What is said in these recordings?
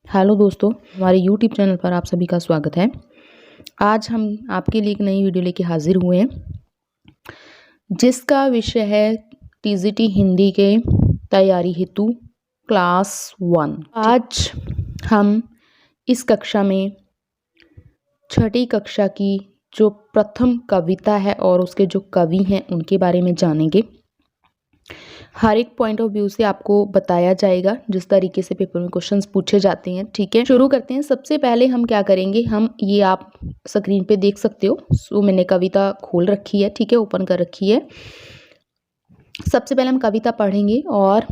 Hello दोस्तों, हमारे YouTube channel पर आप सभी का स्वागत है। आज हम आपके लिए एक नई वीडियो लेके हाजिर हुए हैं, जिसका विषय है टीजीटी हिंदी के तैयारी हेतु क्लास 1। आज हम इस कक्षा में छठी कक्षा की जो प्रथम कविता है और उसके जो कवि हैं उनके बारे में जानेंगे। हर एक पॉइंट ऑफ व्यू से आपको बताया जाएगा जिस तरीके से पेपर में क्वेश्चंस पूछे जाते हैं। ठीक है, शुरू करते हैं। सबसे पहले हम क्या करेंगे, हम ये आप स्क्रीन पे देख सकते हो, सो मैंने कविता खोल रखी है, ठीक है, ओपन कर रखी है। सबसे पहले हम कविता पढ़ेंगे और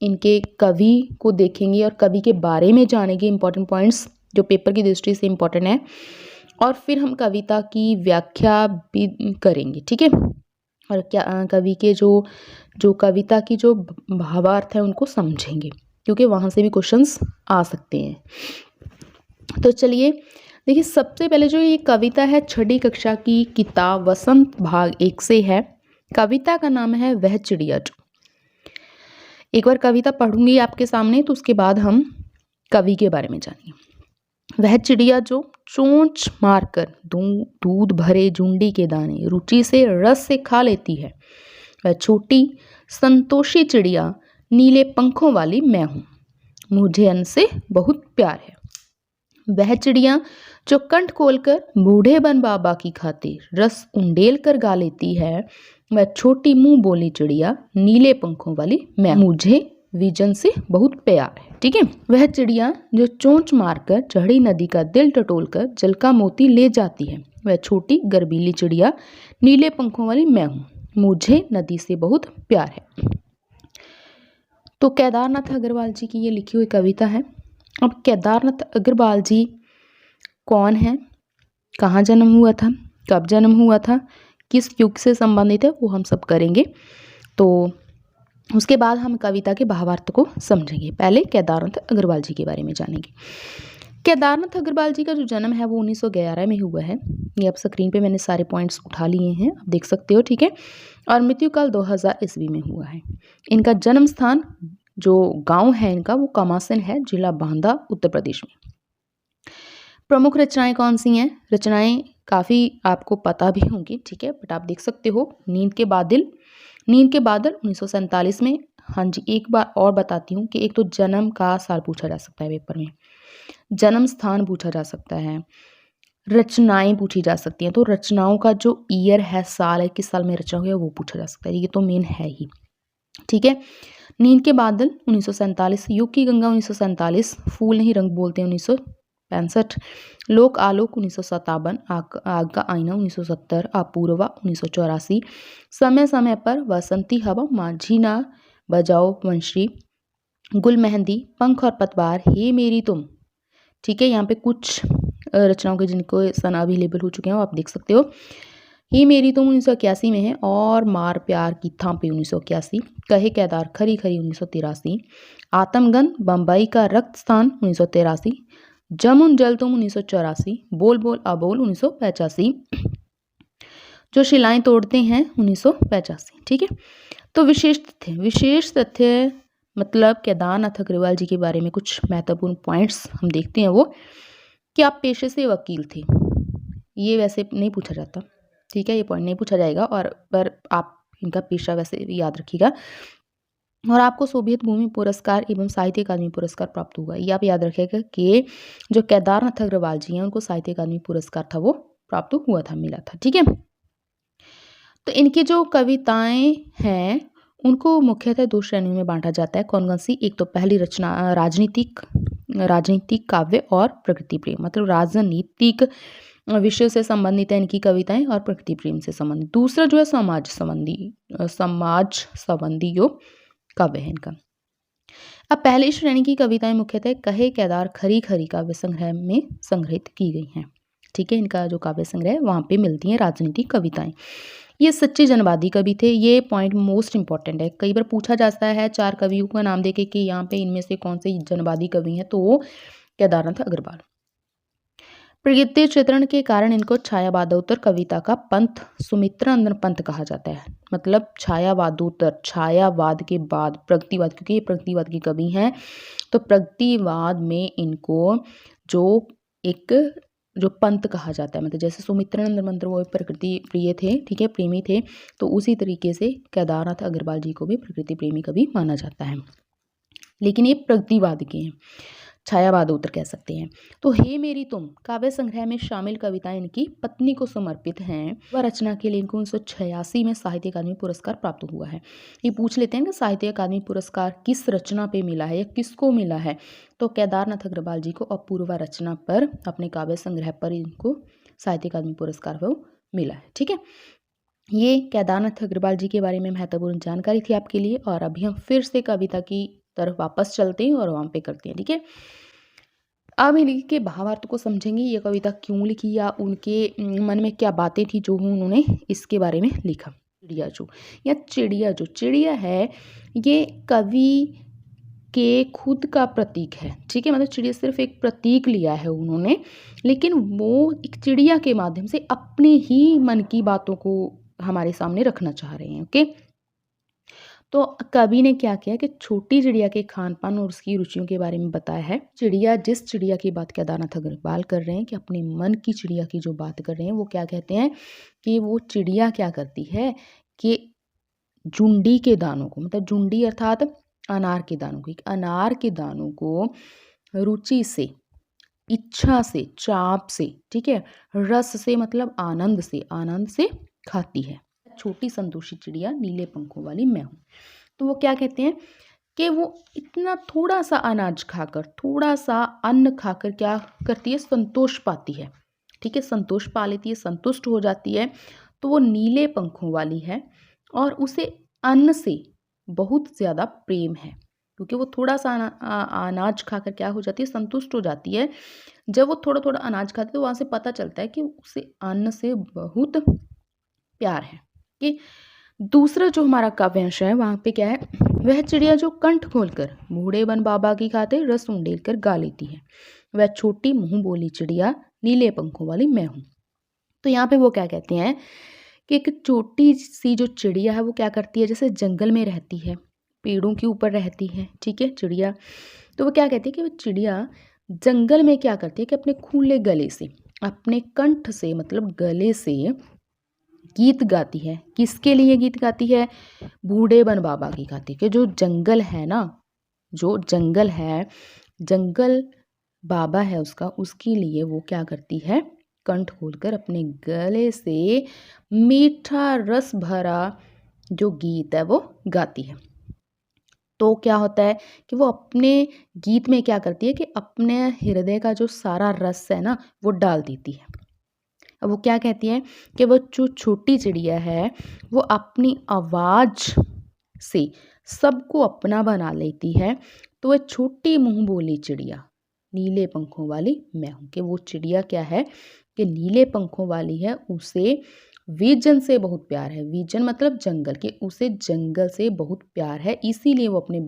इनके कवि को देखेंगे और कवि के बारे में जानेंगे, इंपॉर्टेंट पॉइंट्स जो पेपर की दृष्टि से इंपॉर्टेंट है, और फिर हम कविता की व्याख्या भी करेंगे। ठीक है, और क्या कवि के जो कविता की जो भावार्थ है उनको समझेंगे, क्योंकि वहाँ से भी क्वेश्चंस आ सकते हैं। तो चलिए देखिए, सबसे पहले जो ये कविता है छठी कक्षा की किताब वसंत भाग 1 से है। कविता का नाम है वह चिड़िया जो। एक बार कविता पढ़ूंगी आपके सामने, तो उसके बाद हम कवि के बारे में जानेंगे। वह चिड़िया जो चोंच मारकर दूध भरे जुंडी के दाने रुचि से रस से खा लेती है, वह छोटी संतोषी चिड़िया नीले पंखों वाली मैं हूँ, मुझे उनसे बहुत प्यार है। वह चिड़िया जो कंठ खोलकर बूढ़े बन बाबा की खातिर रस उंडेल कर गा लेती है, वह छोटी मुंह बोली चिड़िया नीले पंखों वाली मैं, मुझे विजन से बहुत प्यार है। ठीक है, वह चिड़िया जो चोंच मारकर चढ़ी नदी का दिल टटोलकर जल का मोती ले जाती है, वह छोटी गर्बीली चिड़िया नीले पंखों वाली मैं हूँ, मुझे नदी से बहुत प्यार है। तो केदारनाथ अग्रवाल जी की ये लिखी हुई कविता है। अब केदारनाथ अग्रवाल जी कौन है, कहाँ जन्म हुआ था, कब जन्म हुआ था, किस युग से संबंधित है, वो हम सब करेंगे। तो उसके बाद हम कविता के भावार्थ को समझेंगे। पहले केदारनाथ अग्रवाल जी के बारे में जानेंगे। केदारनाथ अग्रवाल जी का जो जन्म है वो 1911 में हुआ है। ये अब स्क्रीन पे मैंने सारे पॉइंट्स उठा लिए हैं, आप देख सकते हो। ठीक है, और मृत्यु काल 2000 ईस्वी में हुआ है। इनका जन्म स्थान जो गांव है इनका वो कमासन है, जिला बांदा, उत्तर प्रदेश में। प्रमुख रचनाएं कौन सी हैं? रचनाएं काफ़ी आपको पता भी होंगी, ठीक है, बट आप देख सकते हो। नींद के बादल 1947 में। हाँ जी, एक बार और बताती हूँ कि एक तो जन्म का साल पूछा जा सकता है पेपर में, जन्म स्थान पूछा जा सकता है, रचनाएं पूछी जा सकती हैं। तो रचनाओं का जो ईयर है, साल है, किस साल में रचना हुई है, वो पूछा जा सकता है। ये तो मेन है ही। ठीक है, नींद के बादल 1947, युग की गंगा 1947, फूल नहीं रंग बोलते 1965, लोक आलोक 1957, आग का आईना 1970, अपूर्वा 1984, समय समय पर, बसंती हवा, माझी ना बजाओ वंशी, गुल मेहंदी, पंख और पतवार, हे मेरी तुम। ठीक है, यहाँ पे कुछ रचनाओं के जिनको सन अवेलेबल हो चुके हैं आप देख सकते हो। हे मेरी तुम 1981 में है, और मार प्यार की थापी 1981, कहे केदार खरी खरी 1983, आत्मगन बम्बई का रक्त स्थान 1983, जमुन जल तुम 1984, बोल बोल अबोल 1985, जो शिलाएं तोड़ते हैं 1985। ठीक है, तो विशेष तथ्य मतलब केदारनाथ अग्रवाल जी के बारे में कुछ महत्वपूर्ण पॉइंट्स हम देखते हैं। वो कि आप पेशे से वकील थे, ये वैसे नहीं पूछा जाता, ठीक है, ये पॉइंट नहीं पूछा जाएगा, और पर आप इनका पेशा वैसे याद रखिएगा। और आपको सोवियत भूमि पुरस्कार एवं साहित्य अकादमी पुरस्कार प्राप्त हुआ, ये आप याद रखिएगा कि जो केदारनाथ अग्रवाल जी हैं उनको साहित्य अकादमी पुरस्कार था वो प्राप्त हुआ था, मिला था। ठीक है, तो इनकी जो कविताएं हैं उनको मुख्यतः दो श्रेणियों में बांटा जाता है। कौन कौन सी? एक तो पहली रचना राजनीतिक काव्य और प्रकृति प्रेम, मतलब राजनीतिक विषय से संबंधित है इनकी कविताएं और प्रकृति प्रेम से संबंधित। दूसरा जो है समाज संबंधी जो काव्य है इनका। अब पहली श्रेणी की कविताएं मुख्यतः कहे केदार खरी खरी काव्य संग्रह में संग्रहित की गई हैं। ठीक है, इनका जो काव्य संग्रह है वहाँ पे मिलती हैं राजनीतिक कविताएं। ये सच्चे जनवादी कवि थे, ये पॉइंट मोस्ट इंपॉर्टेंट है। कई बार पूछा जाता है 4 कवियों का नाम देके कि यहाँ पे इनमें से कौन से जनवादी कवि हैं, तो वो केदारनाथ अग्रवाल। प्रकृति चित्रण के कारण इनको छायावादोत्तर कविता का पंथ सुमित्रानंद पंथ कहा जाता है। मतलब छायावादोत्तर, छायावाद के बाद प्रगतिवाद, क्योंकि ये प्रगतिवाद की कवि हैं, तो प्रगतिवाद में इनको जो पंथ कहा जाता है, मतलब जैसे सुमित्रानंद पंत वो प्रकृति प्रिय थे, ठीक है, प्रेमी थे, तो उसी तरीके से केदारनाथ अग्रवाल जी को भी प्रकृति प्रेमी कवि माना जाता है। लेकिन ये प्रगतिवाद के हैं, छायावादोत्तर कह सकते हैं। तो हे मेरी तुम काव्य संग्रह में शामिल कविताएं इनकी पत्नी को समर्पित हैं। वह रचना के लिए इनको 1986 में साहित्य अकादमी पुरस्कार प्राप्त हुआ है। ये पूछ लेते हैं कि साहित्य अकादमी पुरस्कार किस रचना पे मिला है या किसको मिला है, तो केदारनाथ अग्रवाल जी को अपूर्वा रचना पर, अपने काव्य संग्रह पर इनको साहित्य अकादमी पुरस्कार वो मिला है। ठीक है, ये केदारनाथ अग्रवाल जी के बारे में महत्वपूर्ण जानकारी थी आपके लिए। और अभी हम फिर से कविता की तरफ वापस चलते हैं और वहाँ पे करते हैं। ठीक है, अब इनके भावार्थ को समझेंगे, ये कविता क्यों लिखी या उनके मन में क्या बातें थी जो उन्होंने इसके बारे में लिखा। चिड़िया है ये कवि के खुद का प्रतीक है। ठीक है, मतलब चिड़िया सिर्फ एक प्रतीक लिया है उन्होंने, लेकिन वो एक चिड़िया के माध्यम से अपने ही मन की बातों को हमारे सामने रखना चाह रहे हैं। ओके, तो कवि ने क्या किया कि छोटी चिड़िया के खान पान और उसकी रुचियों के बारे में बताया है। जिस चिड़िया की बात केदारनाथ अग्रवाल कर रहे हैं, कि अपने मन की चिड़िया की जो बात कर रहे हैं, वो क्या कहते हैं कि वो चिड़िया क्या करती है कि जुंडी के दानों को, मतलब जुंडी अर्थात अनार के दानों को, अनार के दानों को रुचि से, इच्छा से, चाप से, ठीक है, रस से मतलब आनंद से खाती है। छोटी संतोषी चिड़िया नीले पंखों वाली मैं हूँ। तो वो क्या कहते हैं कि वो इतना थोड़ा सा अनाज खाकर, थोड़ा सा अन्न खाकर क्या करती है, संतोष पाती है। ठीक है, संतोष पा लेती है, संतुष्ट हो जाती है। तो वो नीले पंखों वाली है और उसे अन्न से बहुत ज़्यादा प्रेम है, क्योंकि वो थोड़ा सा अनाज खाकर क्या हो जाती है, संतुष्ट हो जाती है। जब वो थोड़ा थोड़ा अनाज खाती है तो वहाँ से पता चलता है कि उसे अन्न से बहुत प्यार है। कि दूसरा जो हमारा काव्यांश है वहाँ पे क्या है, वह चिड़िया जो कंठ खोलकर बूढ़े बन बाबा की खातिर रस उंडेल कर गा लेती है, वह छोटी मुंह बोली चिड़िया नीले पंखों वाली मैं हूँ। तो यहाँ पे वो क्या कहते हैं कि एक छोटी सी जो चिड़िया है वो क्या करती है, जैसे जंगल में रहती है, पेड़ों के ऊपर रहती है, ठीक है, चिड़िया। तो वो क्या कहती है कि वो चिड़िया जंगल में क्या करती है कि अपने खुले गले से, अपने कंठ से, मतलब गले से गीत गाती है। किसके लिए गीत गाती है, बूढ़े बन बाबा की खातिर, कि जो जंगल है ना, जो जंगल है, जंगल बाबा है उसका, उसके लिए वो क्या करती है, कंठ खोलकर अपने गले से मीठा रस भरा जो गीत है वो गाती है। तो क्या होता है कि वो अपने गीत में क्या करती है कि अपने हृदय का जो सारा रस है ना वो डाल देती है। अब वो क्या कहती है कि वो जो छोटी चिड़िया है वो अपनी आवाज़ से सबको अपना बना लेती है। तो वह छोटी मुंह बोली चिड़िया नीले पंखों वाली मैं हूँ, कि वो चिड़िया क्या है कि नीले पंखों वाली है, उसे विजन से बहुत प्यार है। विजन मतलब जंगल, के उसे जंगल से बहुत प्यार है, इसीलिए वो अपने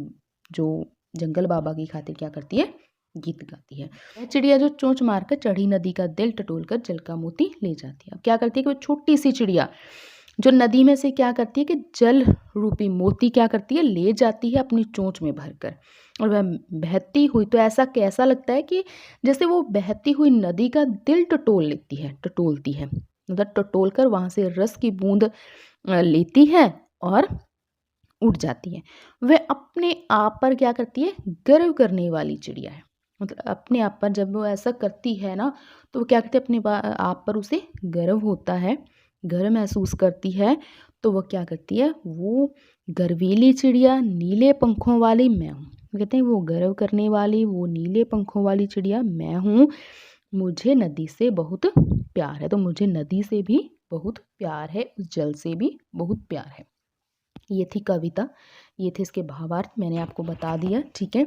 जो जंगल बाबा की खातिर क्या करती है, गीत गाती है। वह चिड़िया जो चोंच मारकर चढ़ी नदी का दिल टटोल कर जल का मोती ले जाती है। अब क्या करती है कि वो छोटी सी चिड़िया जो नदी में से क्या करती है कि जल रूपी मोती क्या करती है, ले जाती है अपनी चोंच में भरकर, और वह बहती हुई, तो ऐसा कैसा लगता है कि जैसे वो बहती हुई नदी का दिल टटोलती है, मतलब टटोल कर वहाँ से रस की बूंद लेती है और उड़ जाती है। वह अपने आप पर क्या करती है, गर्व करने वाली चिड़िया है। मतलब अपने आप पर जब वो ऐसा करती है ना, तो वो क्या करती है, अपने आप पर उसे गर्व होता है, गर्व महसूस करती है। तो वो क्या करती है, वो गर्वीली चिड़िया नीले पंखों वाली मैं हूँ, कहते हैं वो गर्व करने वाली, वो नीले पंखों वाली चिड़िया मैं हूँ, मुझे नदी से बहुत प्यार है। तो मुझे नदी से भी बहुत प्यार है, उस जल से भी बहुत प्यार है। ये थी कविता, ये थे इसके भावार्थ, मैंने आपको बता दिया। ठीक है,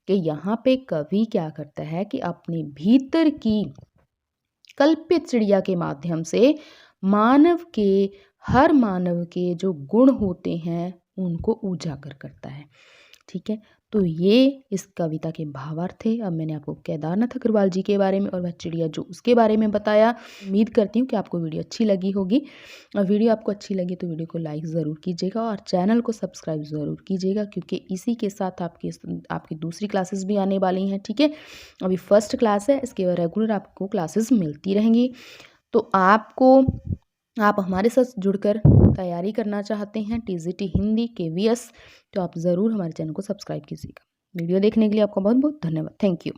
कि यहाँ पे कवि क्या करता है कि अपने भीतर की कल्पित चिड़िया के माध्यम से हर मानव के जो गुण होते हैं उनको उजागर करता है। ठीक है, तो ये इस कविता के भावार्थ थे। अब मैंने आपको केदारनाथ अग्रवाल जी के बारे में और वह चिड़िया जो उसके बारे में बताया। उम्मीद करती हूँ कि आपको वीडियो अच्छी लगी होगी, और वीडियो आपको अच्छी लगी तो वीडियो को लाइक ज़रूर कीजिएगा और चैनल को सब्सक्राइब ज़रूर कीजिएगा, क्योंकि इसी के साथ आपकी दूसरी क्लासेस भी आने वाली हैं। ठीक है, अभी फर्स्ट क्लास है, इसके बाद रेगुलर आपको क्लासेस मिलती रहेंगी। तो आप हमारे साथ जुड़कर तैयारी करना चाहते हैं टीजीटी हिंदी KVS, तो आप ज़रूर हमारे चैनल को सब्सक्राइब कीजिएगा। वीडियो देखने के लिए आपका बहुत बहुत धन्यवाद। Thank you.